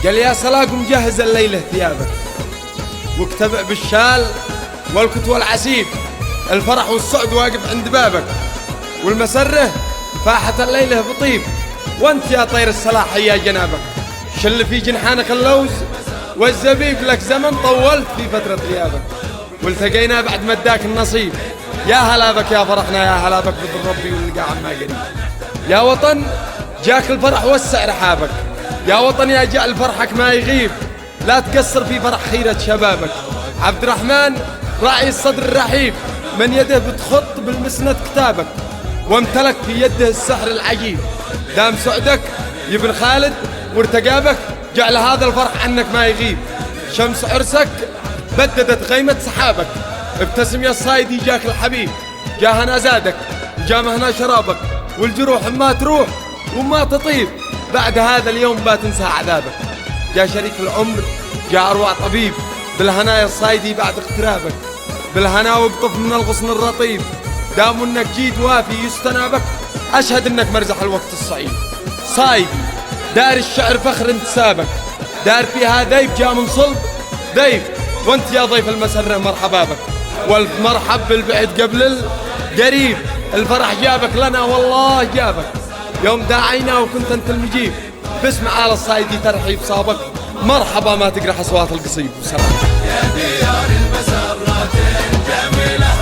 قال يا صلاق مجهز الليلة ثيابك، واكتبع بالشال والكت والعسيب، الفرح والسعد واقف عند بابك، والمسرة فاحت الليلة بطيب، وانت يا طير الصلاح يا جنابك، شل في جنحانك اللوز والزبيب، لك زمن طولت في فترة غيابك، والتقينا بعد ما اداك النصيب. يا هلا بك يا فرحنا، يا هلا بك بذر ربي واللقاء عما قريب. يا وطن جاك الفرح وسع رحابك، يا وطن يا جعل فرحك ما يغيب، لا تقصر في فرح خيرة شبابك. عبد الرحمن راعي الصدر الرحيب، من يده بتخط بالمسند كتابك، وامتلك في يده السحر العجيب. دام سعدك يا ابن خالد وارتقابك، جعل هذا الفرح عنك ما يغيب. شمس عرسك بددت غيمة سحابك، ابتسم يا الصايدي جاك الحبيب. جا هنا زادك وجا هنا شرابك، والجروح ما تروح وما تطيب، بعد هذا اليوم ما تنسى عذابك. جا شريك العمر جا أروع طبيب، بالهنا يا الصايدي بعد اقترابك، بالهنا واقطف من الغصن الرطيب. دام انك جيت وافي يستنابك، اشهد انك مرزح الوقت الصعيب. صايدي دار الشعر فخر انتسابك، دار فيها ذيب جا من صلب ذيب، وانت يا ضيف المسرة مرحبا بك، والف مرحب بالبعد قبل القريب. الفرح جابك لنا والله جابك، يوم داعينا وكنت انت المجيب، باسم آل الصايدي ترحيب صابك، مرحبا ما تقرح اصوات القصيب. وسلام. يا ديار المسرات الجميلة